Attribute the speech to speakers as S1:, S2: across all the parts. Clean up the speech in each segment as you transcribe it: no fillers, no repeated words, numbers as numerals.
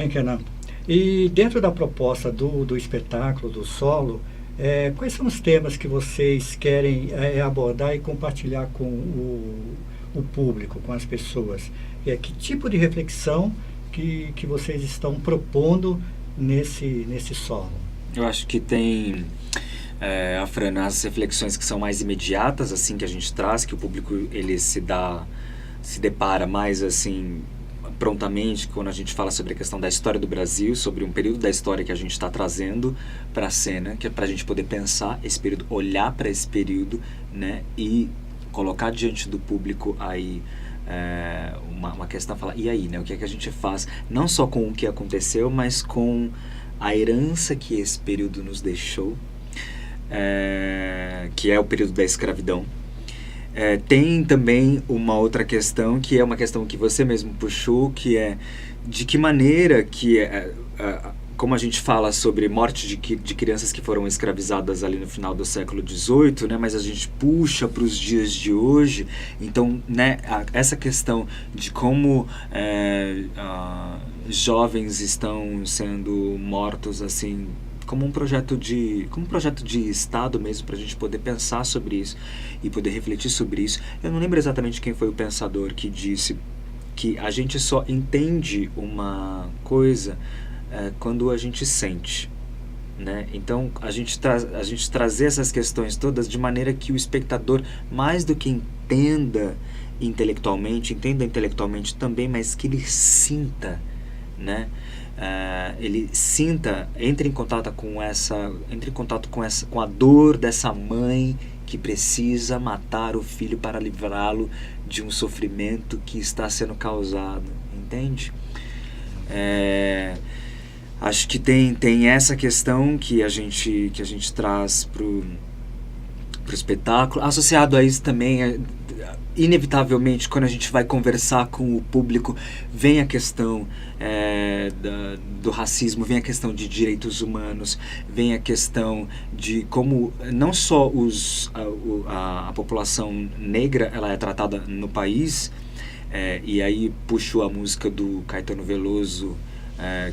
S1: bem, Kenan. E dentro da proposta do espetáculo, do solo, quais são os temas que vocês querem abordar e compartilhar com o público, com as pessoas? Que tipo de reflexão que vocês estão propondo nesse solo?
S2: Eu acho que tem, Afran, as reflexões que são mais imediatas, assim, que a gente traz, que o público ele se depara mais assim prontamente quando a gente fala sobre a questão da história do Brasil, sobre um período da história que a gente está trazendo para a cena, que é para a gente poder pensar esse período, olhar para esse período, né, e colocar diante do público aí uma questão, falar, e aí, né, o que é que a gente faz, não só com o que aconteceu, mas com a herança que esse período nos deixou, que é o período da escravidão. Tem também uma outra questão, que é uma questão que você mesmo puxou, que é de que maneira que, como a gente fala sobre morte de crianças que foram escravizadas ali no final do século XVIII, né, mas a gente puxa para os dias de hoje, então, né, essa questão de como jovens estão sendo mortos assim, como um projeto de Estado mesmo, para a gente poder pensar sobre isso e poder refletir sobre isso. Eu não lembro exatamente quem foi o pensador que disse que a gente só entende uma coisa quando a gente sente, né? Então a gente trazer essas questões todas de maneira que o espectador, mais do que entenda intelectualmente também, mas que ele sinta, né? Ele sinta, entre em contato com a dor dessa mãe que precisa matar o filho para livrá-lo de um sofrimento que está sendo causado, entende? Acho que tem essa questão que a gente traz pro espetáculo. Associado a isso também, inevitavelmente, quando a gente vai conversar com o público, vem a questão do racismo, vem a questão de direitos humanos, vem a questão de como não só a população negra ela é tratada no país, e aí puxo a música do Caetano Veloso,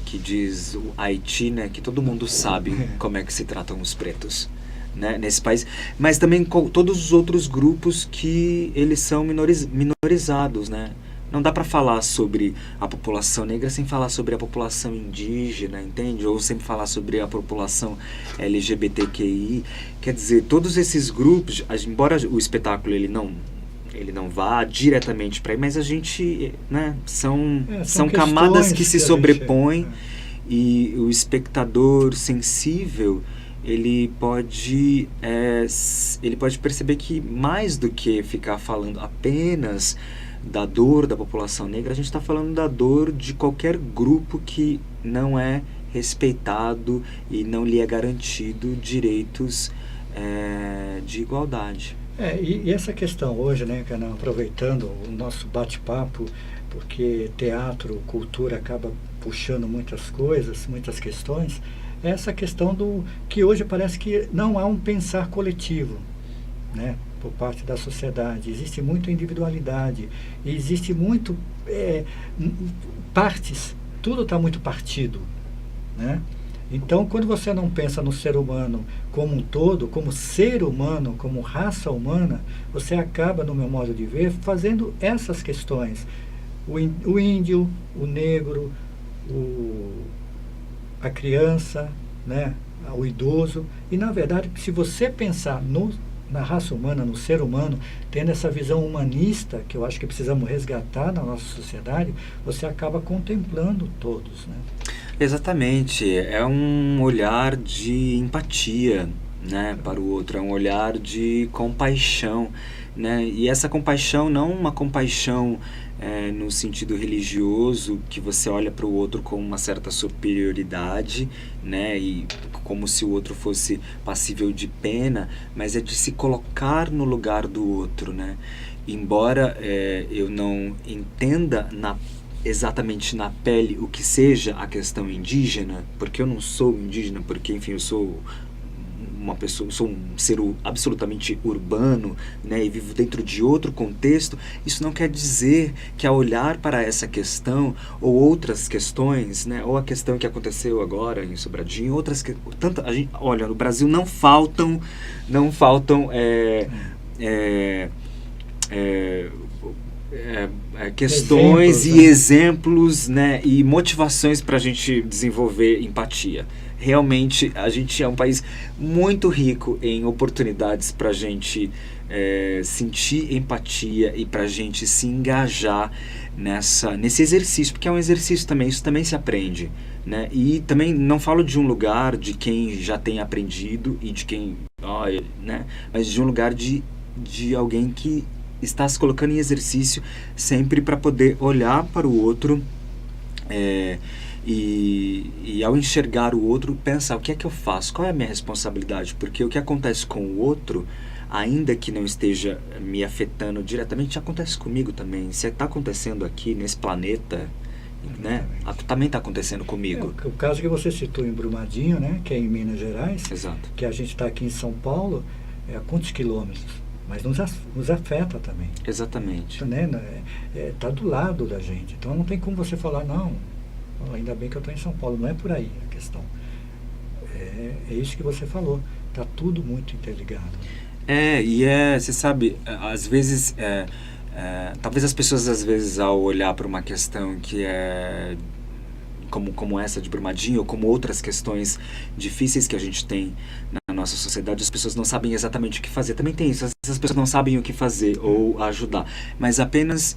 S2: que diz o Haiti, né, que todo mundo sabe como é que se tratam os pretos, né, nesse país, mas também com todos os outros grupos que eles são minorizados, né? Não dá para falar sobre a população negra sem falar sobre a população indígena, entende? Ou sem falar sobre a população LGBTQI. Quer dizer, todos esses grupos, embora o espetáculo ele não vá diretamente para aí, mas a gente, né, são camadas que se sobrepõem, e o espectador sensível ele pode perceber que, mais do que ficar falando apenas da dor da população negra, a gente está falando da dor de qualquer grupo que não é respeitado e não lhe é garantido direitos de igualdade.
S1: E essa questão hoje, né, Kenan, aproveitando o nosso bate-papo, porque teatro, cultura acaba puxando muitas coisas, muitas questões, essa questão que hoje parece que não há um pensar coletivo, né, por parte da sociedade. Existe muita individualidade, existe muito partes, tudo está muito partido, né? Então, quando você não pensa no ser humano como um todo, como ser humano, como raça humana, você acaba, no meu modo de ver, fazendo essas questões. O índio, o negro, a criança, né, o idoso. E, na verdade, se você pensar na raça humana, no ser humano, tendo essa visão humanista, que eu acho que precisamos resgatar na nossa sociedade, você acaba contemplando todos, né?
S2: Exatamente, é um olhar de empatia, né, para o outro, é um olhar de compaixão, né, e essa compaixão não uma compaixão no sentido religioso, que você olha para o outro com uma certa superioridade, né, e como se o outro fosse passível de pena, mas é de se colocar no lugar do outro, né, embora eu não entenda exatamente na pele o que seja a questão indígena, porque eu não sou indígena, porque, enfim, eu sou uma pessoa, sou um ser absolutamente urbano, né, e vivo dentro de outro contexto, isso não quer dizer que ao olhar para essa questão ou outras questões, né, ou a questão que aconteceu agora em Sobradinho, outras que tanta a gente, olha, no Brasil não faltam questões e exemplos, né, e motivações para a gente desenvolver empatia. Realmente, a gente é um país muito rico em oportunidades para a gente sentir empatia e para a gente se engajar nesse exercício, porque é um exercício também, isso também se aprende, né? E também não falo de um lugar de quem já tem aprendido e de quem, né? Mas de um lugar de alguém que está se colocando em exercício sempre para poder olhar para o outro e ao enxergar o outro, pensar o que é que eu faço, qual é a minha responsabilidade, porque o que acontece com o outro, ainda que não esteja me afetando diretamente, acontece comigo também. Se está acontecendo aqui nesse planeta, né, também está acontecendo comigo.
S1: O caso que você citou em Brumadinho, né, que é em Minas Gerais,
S2: Exato.
S1: Que a gente está aqui em São Paulo, a quantos quilômetros? Mas nos afeta também.
S2: Exatamente.
S1: Tá do lado da gente. Então não tem como você falar, não, ainda bem que eu estou em São Paulo. Não é por aí a questão. É isso que você falou. Está tudo muito interligado.
S2: Você sabe, às vezes, talvez as pessoas, às vezes, ao olhar para uma questão que é como essa de Brumadinho, ou como outras questões difíceis que a gente tem na nossa sociedade, as pessoas não sabem exatamente o que fazer. Também tem isso, as pessoas não sabem o que fazer ou ajudar, mas apenas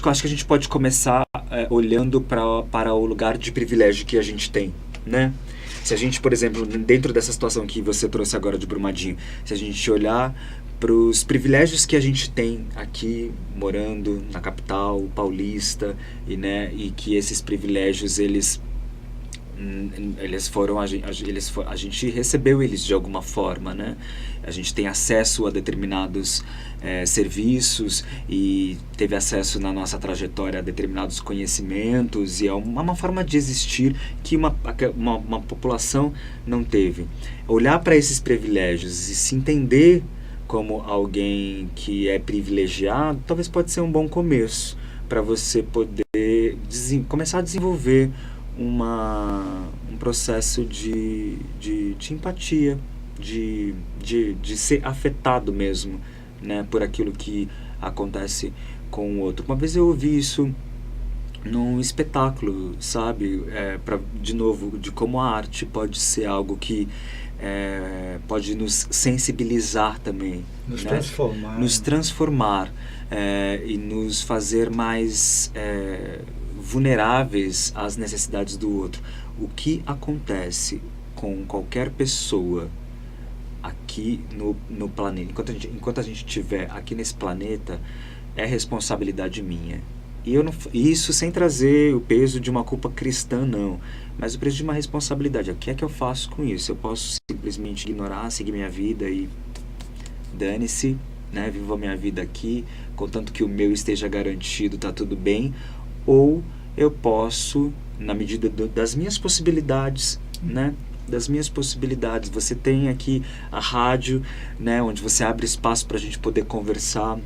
S2: acho que a gente pode começar olhando para o lugar de privilégio que a gente tem, né? Se a gente, por exemplo, dentro dessa situação que você trouxe agora de Brumadinho, se a gente olhar para os privilégios que a gente tem aqui, morando na capital paulista, e que esses privilégios, a gente recebeu eles de alguma forma, né? A gente tem acesso a determinados serviços e teve acesso na nossa trajetória a determinados conhecimentos, e é uma forma de existir que uma população não teve. Olhar para esses privilégios e se entender como alguém que é privilegiado, talvez pode ser um bom começo para você poder começar a desenvolver um processo de empatia, de ser afetado mesmo, né, por aquilo que acontece com o outro. Uma vez eu ouvi isso num espetáculo, sabe, de novo, de como a arte pode ser algo que pode nos sensibilizar também,
S1: nos
S2: transformar e nos fazer mais vulneráveis às necessidades do outro. O que acontece com qualquer pessoa aqui no planeta, enquanto a gente estiver aqui nesse planeta, é responsabilidade minha. E isso sem trazer o peso de uma culpa cristã, não, mas o peso de uma responsabilidade. O que é que eu faço com isso? Eu posso simplesmente ignorar, seguir minha vida e dane-se, né? Vivo a minha vida aqui, contanto que o meu esteja garantido, tá tudo bem. Ou eu posso, na medida das minhas possibilidades, né? Das minhas possibilidades. Você tem aqui a rádio, né? Onde você abre espaço para a gente poder conversar.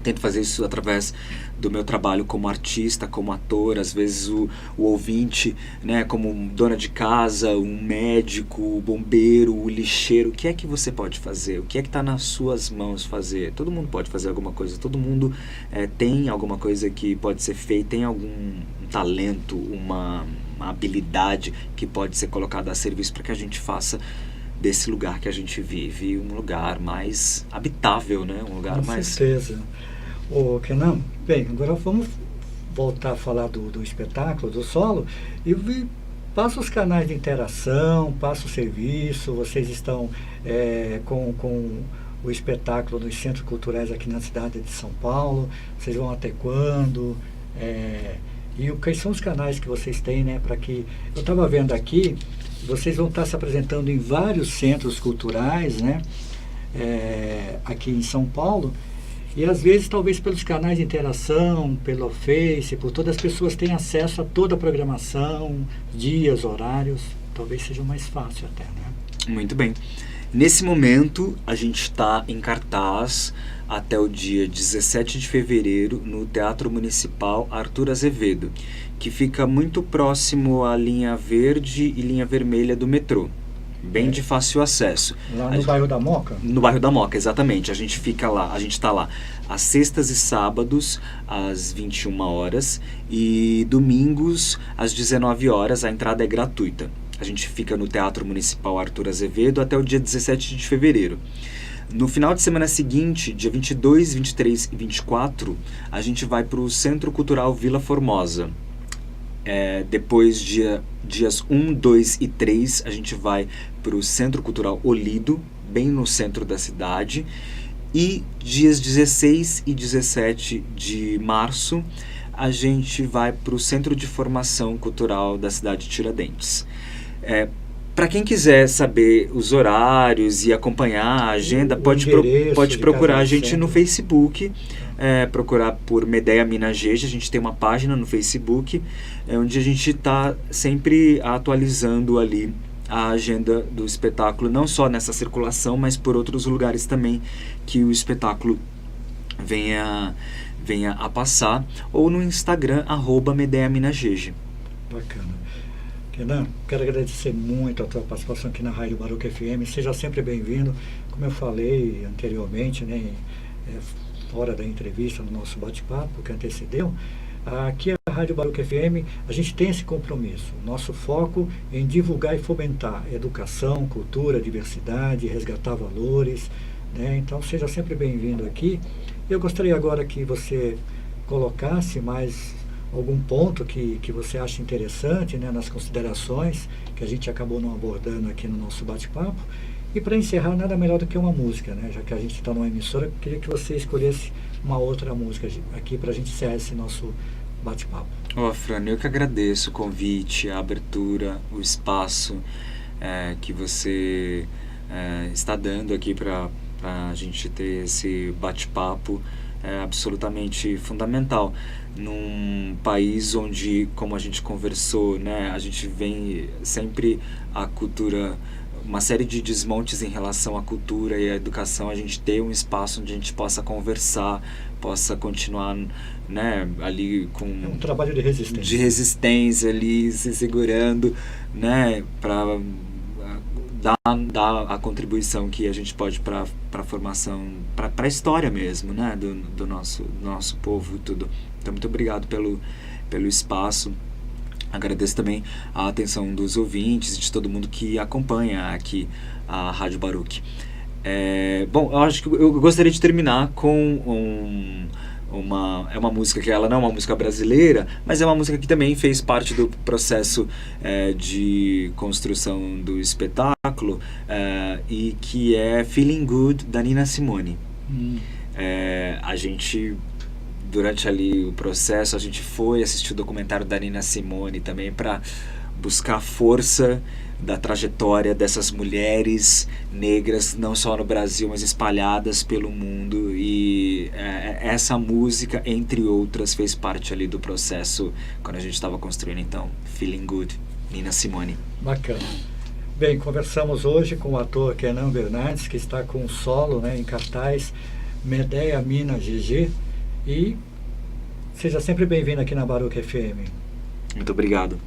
S2: Tento fazer isso através do meu trabalho como artista, como ator. Às vezes o ouvinte, né, como dona de casa, um médico, o bombeiro, o lixeiro. O que é que você pode fazer? O que é que está nas suas mãos fazer? Todo mundo pode fazer alguma coisa. Todo mundo tem alguma coisa que pode ser feita. Tem algum talento, uma habilidade que pode ser colocada a serviço para que a gente faça desse lugar que a gente vive um lugar mais habitável, né? Um lugar mais...
S1: Com certeza. Kenan, bem, agora vamos voltar a falar do espetáculo, do solo, e passa os canais de interação, passa o serviço, vocês estão com o espetáculo nos centros culturais aqui na cidade de São Paulo, vocês vão até quando? E quais são os canais que vocês têm, né, para que... Eu estava vendo aqui, vocês vão estar se apresentando em vários centros culturais, né, aqui em São Paulo, e às vezes, talvez pelos canais de interação, pelo Face, por todas as pessoas têm acesso a toda a programação, dias, horários, talvez seja mais fácil até, né?
S2: Muito bem. Nesse momento, a gente está em cartaz até o dia 17 de fevereiro no Teatro Municipal Arthur Azevedo, que fica muito próximo à linha verde e linha vermelha do metrô. Bem de fácil acesso.
S1: Lá no bairro da Moca?
S2: No bairro da Moca, exatamente. A gente fica lá, a gente está lá às sextas e sábados, às 21 horas, e domingos, às 19 horas, a entrada é gratuita. A gente fica no Teatro Municipal Arthur Azevedo até o dia 17 de fevereiro. No final de semana seguinte, dia 22, 23 e 24, a gente vai para o Centro Cultural Vila Formosa. Depois, dias 1, 2 e 3, a gente vai para o Centro Cultural Olido, bem no centro da cidade. E dias 16 e 17 de março, a gente vai para o Centro de Formação Cultural da cidade de Tiradentes. Para quem quiser saber os horários e acompanhar a agenda, pode procurar a gente no Facebook, procurar por Medea Minas Geje. A gente tem uma página no Facebook, onde a gente está sempre atualizando ali a agenda do espetáculo, não só nessa circulação, mas por outros lugares também que o espetáculo venha a passar, ou no Instagram, @MedeaMinasGeje.
S1: Bacana. Kenan, quero agradecer muito a tua participação aqui na Rádio Baruch FM. Seja sempre bem-vindo. Como eu falei anteriormente, né, fora da entrevista, no nosso bate-papo que antecedeu, aqui a Rádio Baruch FM, a gente tem esse compromisso. Nosso foco é em divulgar e fomentar educação, cultura, diversidade, resgatar valores, né? Então, seja sempre bem-vindo aqui. Eu gostaria agora que você colocasse mais algum ponto que você acha interessante, né, nas considerações que a gente acabou não abordando aqui no nosso bate-papo. E para encerrar, nada melhor do que uma música, né? Já que a gente está numa emissora, eu queria que você escolhesse uma outra música aqui para a gente encerrar esse nosso bate-papo.
S2: Fran, eu que agradeço o convite, a abertura, o espaço que você está dando aqui para a gente ter esse bate-papo. É absolutamente fundamental num país onde, como a gente conversou, né, a gente vem sempre a cultura, uma série de desmontes em relação à cultura e à educação. A gente ter um espaço onde a gente possa conversar, possa continuar, né, ali com
S1: um trabalho de
S2: resistência ali, se segurando, né, para dar a contribuição que a gente pode para a formação, para a história mesmo, né, do nosso povo e tudo. Então, muito obrigado pelo espaço. Agradeço também a atenção dos ouvintes e de todo mundo que acompanha aqui a Rádio Baruch. Bom, eu acho que eu gostaria de terminar com uma música que ela não é uma música brasileira, mas é uma música que também fez parte do processo de construção do espetáculo, e que é Feeling Good, da Nina Simone. A gente, durante ali o processo, a gente foi assistir o documentário da Nina Simone também para buscar força da trajetória dessas mulheres negras, não só no Brasil, mas espalhadas pelo mundo. E essa música, entre outras, fez parte ali do processo quando a gente estava construindo, então, Feeling Good, Nina Simone.
S1: Bacana. Bem, conversamos hoje com o ator Kenan Bernardes, que está com o solo, né, em cartaz, Medea Minas Geje. E seja sempre bem-vindo aqui na Baruch FM.
S2: Muito obrigado.